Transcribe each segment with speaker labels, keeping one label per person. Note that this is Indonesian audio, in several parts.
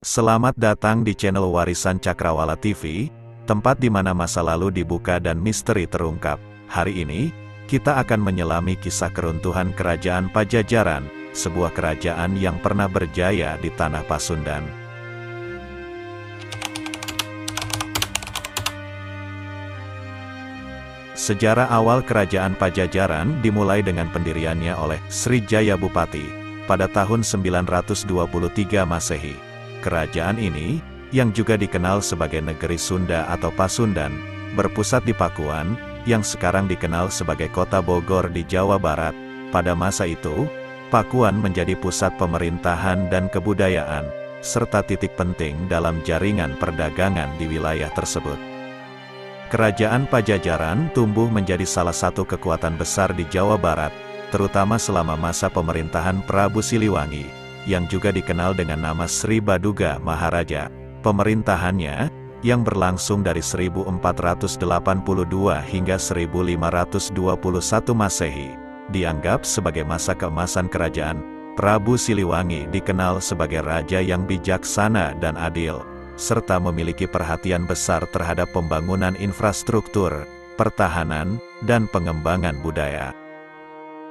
Speaker 1: Selamat datang di channel Warisan Cakrawala TV, tempat di mana masa lalu dibuka dan misteri terungkap. Hari ini, kita akan menyelami kisah keruntuhan Kerajaan Pajajaran, sebuah kerajaan yang pernah berjaya di tanah Pasundan. Sejarah awal Kerajaan Pajajaran dimulai dengan pendiriannya oleh Sri Jaya Bupati pada tahun 923 Masehi. Kerajaan ini, yang juga dikenal sebagai Negeri Sunda atau Pasundan, berpusat di Pakuan, yang sekarang dikenal sebagai Kota Bogor di Jawa Barat. Pada masa itu, Pakuan menjadi pusat pemerintahan dan kebudayaan, serta titik penting dalam jaringan perdagangan di wilayah tersebut. Kerajaan Pajajaran tumbuh menjadi salah satu kekuatan besar di Jawa Barat, terutama selama masa pemerintahan Prabu Siliwangi, yang juga dikenal dengan nama Sri Baduga Maharaja. Pemerintahannya, yang berlangsung dari 1482 hingga 1521 Masehi, dianggap sebagai masa keemasan kerajaan. Prabu Siliwangi dikenal sebagai raja yang bijaksana dan adil, serta memiliki perhatian besar terhadap pembangunan infrastruktur, pertahanan, dan pengembangan budaya.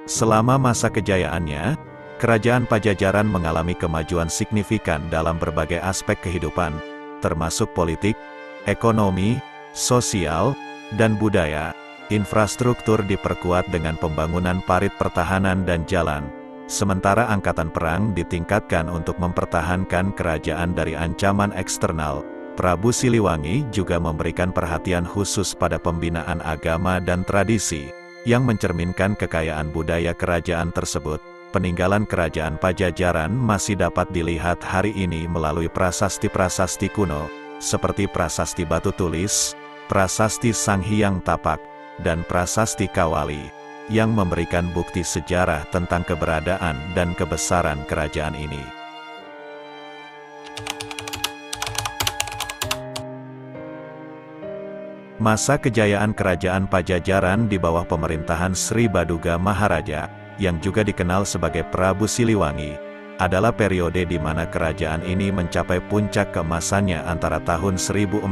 Speaker 1: Selama masa kejayaannya, Kerajaan Pajajaran mengalami kemajuan signifikan dalam berbagai aspek kehidupan, termasuk politik, ekonomi, sosial, dan budaya. Infrastruktur diperkuat dengan pembangunan parit pertahanan dan jalan, sementara angkatan perang ditingkatkan untuk mempertahankan kerajaan dari ancaman eksternal. Prabu Siliwangi juga memberikan perhatian khusus pada pembinaan agama dan tradisi, yang mencerminkan kekayaan budaya kerajaan tersebut. Peninggalan Kerajaan Pajajaran masih dapat dilihat hari ini melalui prasasti-prasasti kuno, seperti Prasasti Batu Tulis, Prasasti Sang Hyang Tapak, dan Prasasti Kawali, yang memberikan bukti sejarah tentang keberadaan dan kebesaran kerajaan ini. Masa kejayaan Kerajaan Pajajaran di bawah pemerintahan Sri Baduga Maharaja, yang juga dikenal sebagai Prabu Siliwangi, adalah periode di mana kerajaan ini mencapai puncak keemasannya antara tahun 1482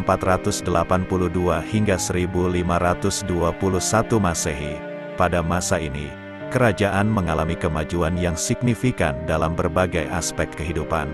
Speaker 1: hingga 1521 Masehi. Pada masa ini, kerajaan mengalami kemajuan yang signifikan dalam berbagai aspek kehidupan.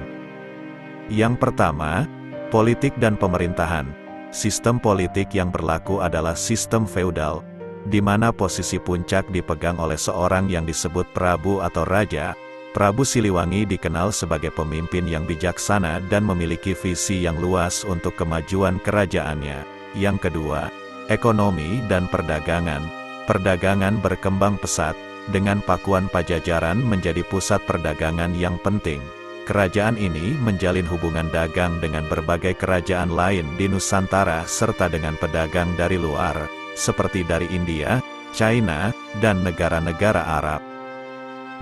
Speaker 1: Yang pertama, politik dan pemerintahan. Sistem politik yang berlaku adalah sistem feudal, di mana posisi puncak dipegang oleh seorang yang disebut Prabu atau Raja. Prabu Siliwangi dikenal sebagai pemimpin yang bijaksana dan memiliki visi yang luas untuk kemajuan kerajaannya. Yang kedua, ekonomi dan perdagangan. Perdagangan berkembang pesat, dengan Pakuan Pajajaran menjadi pusat perdagangan yang penting. Kerajaan ini menjalin hubungan dagang dengan berbagai kerajaan lain di Nusantara serta dengan pedagang dari luar, seperti dari India, China, dan negara-negara Arab.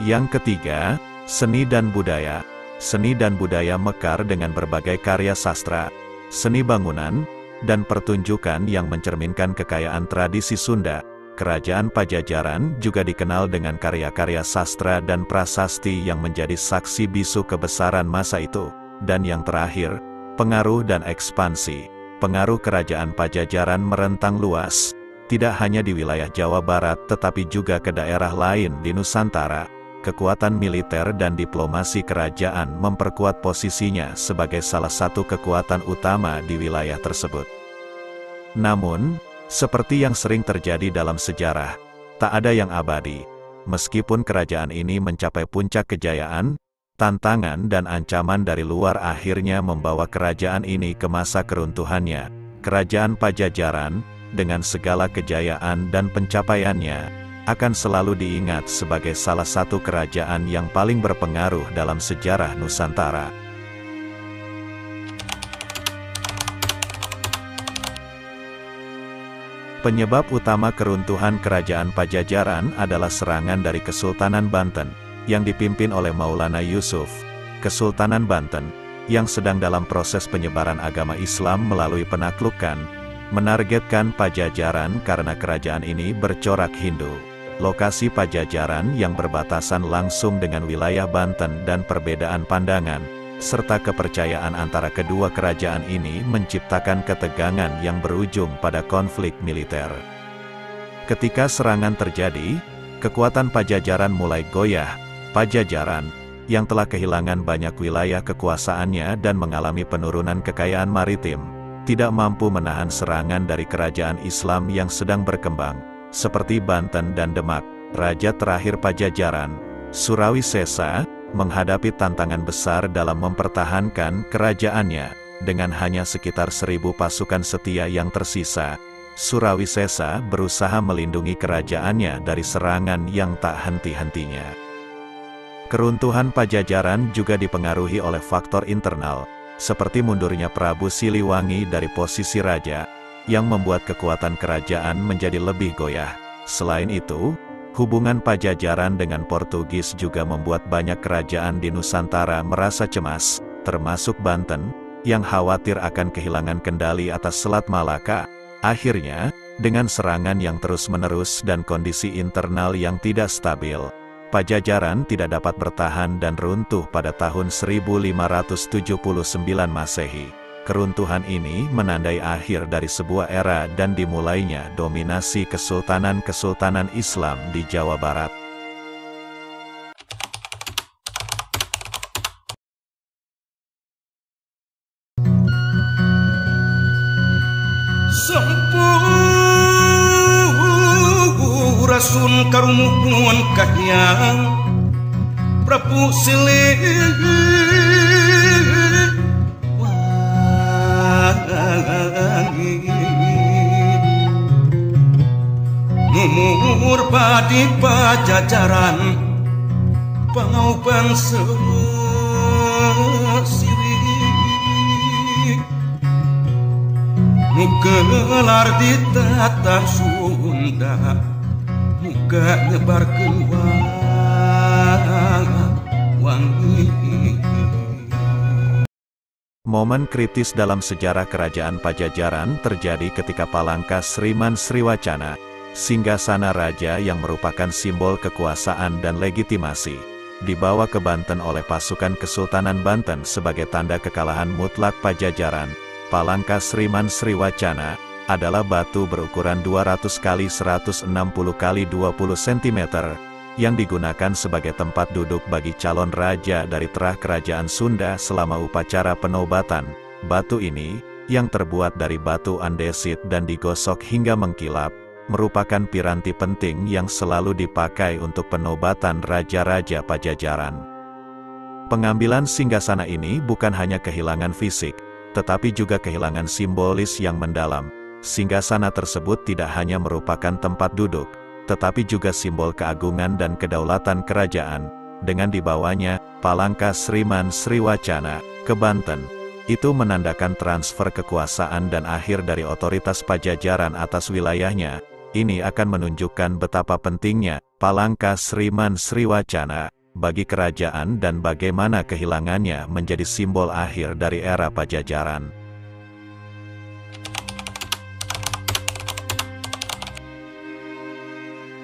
Speaker 1: Yang ketiga, seni dan budaya. Seni dan budaya mekar dengan berbagai karya sastra, seni bangunan, dan pertunjukan yang mencerminkan kekayaan tradisi Sunda. Kerajaan Pajajaran juga dikenal dengan karya-karya sastra dan prasasti yang menjadi saksi bisu kebesaran masa itu. Dan yang terakhir, pengaruh dan ekspansi. Pengaruh Kerajaan Pajajaran merentang luas, tidak hanya di wilayah Jawa Barat tetapi juga ke daerah lain di Nusantara. Kekuatan militer dan diplomasi kerajaan memperkuat posisinya sebagai salah satu kekuatan utama di wilayah tersebut. Namun, seperti yang sering terjadi dalam sejarah, tak ada yang abadi. Meskipun kerajaan ini mencapai puncak kejayaan, tantangan dan ancaman dari luar akhirnya membawa kerajaan ini ke masa keruntuhannya. Kerajaan Pajajaran, dengan segala kejayaan dan pencapaiannya, akan selalu diingat sebagai salah satu kerajaan yang paling berpengaruh dalam sejarah Nusantara. Penyebab utama keruntuhan Kerajaan Pajajaran adalah serangan dari Kesultanan Banten, yang dipimpin oleh Maulana Yusuf. Kesultanan Banten, yang sedang dalam proses penyebaran agama Islam melalui penaklukan, menargetkan Pajajaran karena kerajaan ini bercorak Hindu. Lokasi Pajajaran yang berbatasan langsung dengan wilayah Banten dan perbedaan pandangan, serta kepercayaan antara kedua kerajaan ini menciptakan ketegangan yang berujung pada konflik militer. Ketika serangan terjadi, kekuatan Pajajaran mulai goyah. Pajajaran, yang telah kehilangan banyak wilayah kekuasaannya dan mengalami penurunan kekayaan maritim, tidak mampu menahan serangan dari kerajaan Islam yang sedang berkembang, seperti Banten dan Demak. Raja terakhir Pajajaran, Surawisesa, menghadapi tantangan besar dalam mempertahankan kerajaannya. Dengan hanya sekitar 1.000 pasukan setia yang tersisa, Surawisesa berusaha melindungi kerajaannya dari serangan yang tak henti-hentinya. Keruntuhan Pajajaran juga dipengaruhi oleh faktor internal, seperti mundurnya Prabu Siliwangi dari posisi raja, yang membuat kekuatan kerajaan menjadi lebih goyah. Selain itu, hubungan Pajajaran dengan Portugis juga membuat banyak kerajaan di Nusantara merasa cemas, termasuk Banten, yang khawatir akan kehilangan kendali atas Selat Malaka. Akhirnya, dengan serangan yang terus-menerus dan kondisi internal yang tidak stabil, Pajajaran tidak dapat bertahan dan runtuh pada tahun 1579 Masehi. Keruntuhan ini menandai akhir dari sebuah era dan dimulainya dominasi kesultanan-kesultanan Islam di Jawa Barat.
Speaker 2: Sampurasun karumuhun kahyang Prabu Siliwangi Numur padi Pajajaran Pangauban Siwi Nugelar di tata Sunda Muga nyebarkeun wangi.
Speaker 1: Momen kritis dalam sejarah kerajaan Pajajaran terjadi ketika Palangka Sriman Sriwacana, singgasana raja yang merupakan simbol kekuasaan dan legitimasi, dibawa ke Banten oleh pasukan Kesultanan Banten sebagai tanda kekalahan mutlak Pajajaran. Palangka Sriman Sriwacana adalah batu berukuran 200 x 160 x 20 cm, yang digunakan sebagai tempat duduk bagi calon raja dari terah kerajaan Sunda selama upacara penobatan. Batu ini, yang terbuat dari batu andesit dan digosok hingga mengkilap, merupakan piranti penting yang selalu dipakai untuk penobatan raja-raja Pajajaran. Pengambilan singgasana ini bukan hanya kehilangan fisik, tetapi juga kehilangan simbolis yang mendalam. Singgasana tersebut tidak hanya merupakan tempat duduk, tetapi juga simbol keagungan dan kedaulatan kerajaan. Dengan dibawanya Palangka Sriman Sriwacana ke Banten, itu menandakan transfer kekuasaan dan akhir dari otoritas Pajajaran atas wilayahnya. Ini akan menunjukkan betapa pentingnya Palangka Sriman Sriwacana bagi kerajaan dan bagaimana kehilangannya menjadi simbol akhir dari era Pajajaran.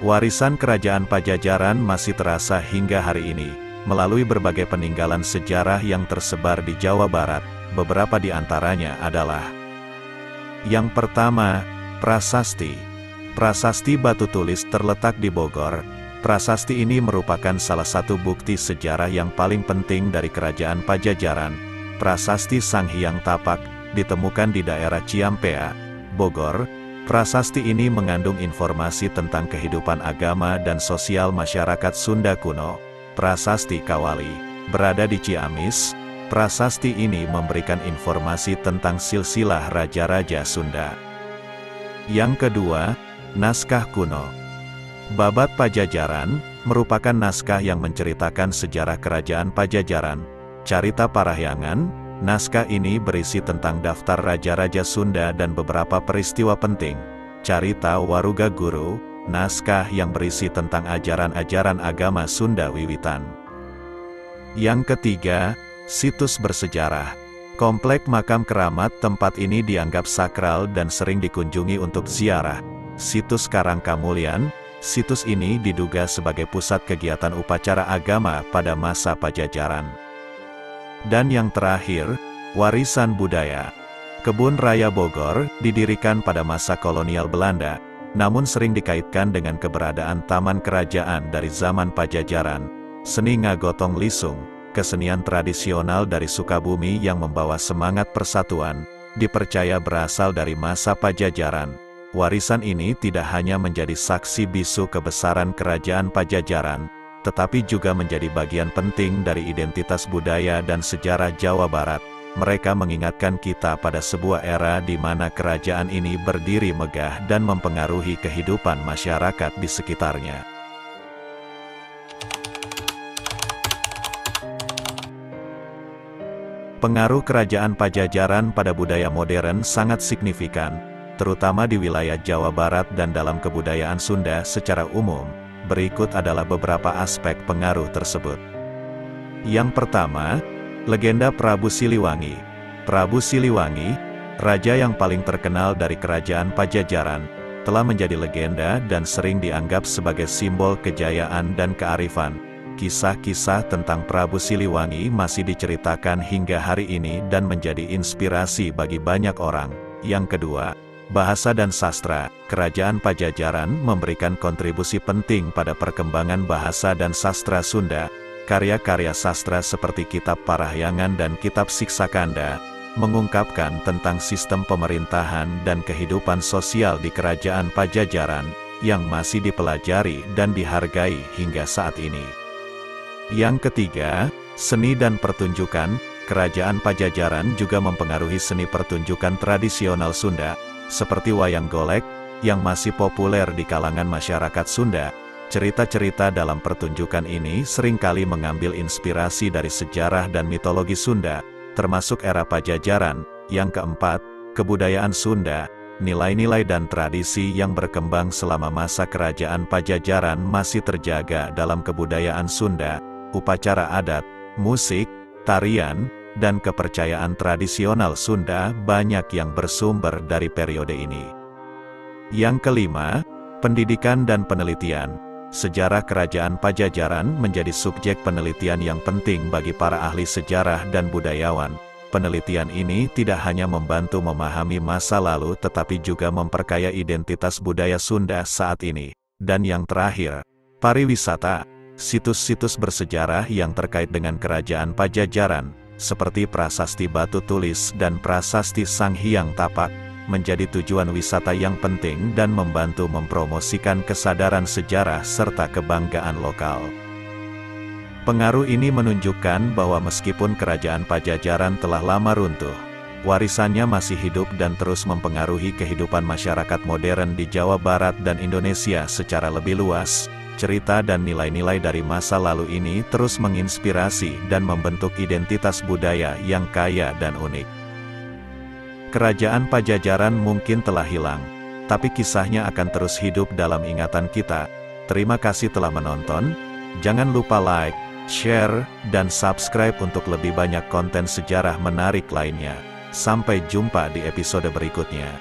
Speaker 1: Warisan kerajaan Pajajaran masih terasa hingga hari ini, melalui berbagai peninggalan sejarah yang tersebar di Jawa Barat. Beberapa di antaranya adalah: yang pertama, prasasti. Prasasti batu tulis terletak di Bogor. Prasasti ini merupakan salah satu bukti sejarah yang paling penting dari kerajaan Pajajaran. Prasasti Sang Hyang Tapak ditemukan di daerah Ciampea, Bogor. Prasasti ini mengandung informasi tentang kehidupan agama dan sosial masyarakat Sunda kuno. Prasasti Kawali berada di Ciamis. Prasasti ini memberikan informasi tentang silsilah raja-raja Sunda. Yang kedua, naskah kuno. Babat Pajajaran merupakan naskah yang menceritakan sejarah kerajaan Pajajaran. Carita Parahyangan. Naskah ini berisi tentang daftar raja-raja Sunda dan beberapa peristiwa penting. Carita Waruga Guru, naskah yang berisi tentang ajaran-ajaran agama Sunda wiwitan. Yang ketiga, situs bersejarah. Komplek makam keramat tempat ini dianggap sakral dan sering dikunjungi untuk ziarah. Situs Karangkamulyan, situs ini diduga sebagai pusat kegiatan upacara agama pada masa Pajajaran. Dan yang terakhir, warisan budaya. Kebun Raya Bogor didirikan pada masa kolonial Belanda, namun sering dikaitkan dengan keberadaan taman kerajaan dari zaman Pajajaran. Seni Ngagotong Lisung, kesenian tradisional dari Sukabumi yang membawa semangat persatuan, dipercaya berasal dari masa Pajajaran. Warisan ini tidak hanya menjadi saksi bisu kebesaran kerajaan Pajajaran, tetapi juga menjadi bagian penting dari identitas budaya dan sejarah Jawa Barat. Mereka mengingatkan kita pada sebuah era di mana kerajaan ini berdiri megah dan mempengaruhi kehidupan masyarakat di sekitarnya. Pengaruh kerajaan Pajajaran pada budaya modern sangat signifikan, terutama di wilayah Jawa Barat dan dalam kebudayaan Sunda secara umum. Berikut adalah beberapa aspek pengaruh tersebut. Yang pertama, legenda Prabu Siliwangi. Prabu Siliwangi, raja yang paling terkenal dari kerajaan Pajajaran, telah menjadi legenda dan sering dianggap sebagai simbol kejayaan dan kearifan. Kisah-kisah tentang Prabu Siliwangi masih diceritakan hingga hari ini dan menjadi inspirasi bagi banyak orang. Yang kedua, bahasa dan sastra. Kerajaan Pajajaran memberikan kontribusi penting pada perkembangan bahasa dan sastra Sunda. Karya-karya sastra seperti Kitab Parahyangan dan Kitab Siksakanda mengungkapkan tentang sistem pemerintahan dan kehidupan sosial di kerajaan Pajajaran yang masih dipelajari dan dihargai hingga saat ini. Yang ketiga, seni dan pertunjukan. Kerajaan Pajajaran juga mempengaruhi seni pertunjukan tradisional Sunda, seperti wayang golek, yang masih populer di kalangan masyarakat Sunda. Cerita-cerita dalam pertunjukan ini seringkali mengambil inspirasi dari sejarah dan mitologi Sunda, termasuk era Pajajaran. Yang keempat, kebudayaan Sunda. Nilai-nilai dan tradisi yang berkembang selama masa kerajaan Pajajaran masih terjaga dalam kebudayaan Sunda. Upacara adat, musik, tarian, dan kepercayaan tradisional Sunda banyak yang bersumber dari periode ini. Yang kelima, pendidikan dan penelitian. Sejarah kerajaan Pajajaran menjadi subjek penelitian yang penting bagi para ahli sejarah dan budayawan. Penelitian ini tidak hanya membantu memahami masa lalu tetapi juga memperkaya identitas budaya Sunda saat ini. Dan yang terakhir, pariwisata. Situs-situs bersejarah yang terkait dengan kerajaan Pajajaran, seperti Prasasti Batu Tulis dan Prasasti Sang Hyang Tapak, menjadi tujuan wisata yang penting dan membantu mempromosikan kesadaran sejarah serta kebanggaan lokal. Pengaruh ini menunjukkan bahwa meskipun kerajaan Pajajaran telah lama runtuh, warisannya masih hidup dan terus mempengaruhi kehidupan masyarakat modern di Jawa Barat dan Indonesia secara lebih luas. Cerita dan nilai-nilai dari masa lalu ini terus menginspirasi dan membentuk identitas budaya yang kaya dan unik. Kerajaan Pajajaran mungkin telah hilang, tapi kisahnya akan terus hidup dalam ingatan kita. Terima kasih telah menonton. Jangan lupa like, share, dan subscribe untuk lebih banyak konten sejarah menarik lainnya. Sampai jumpa di episode berikutnya.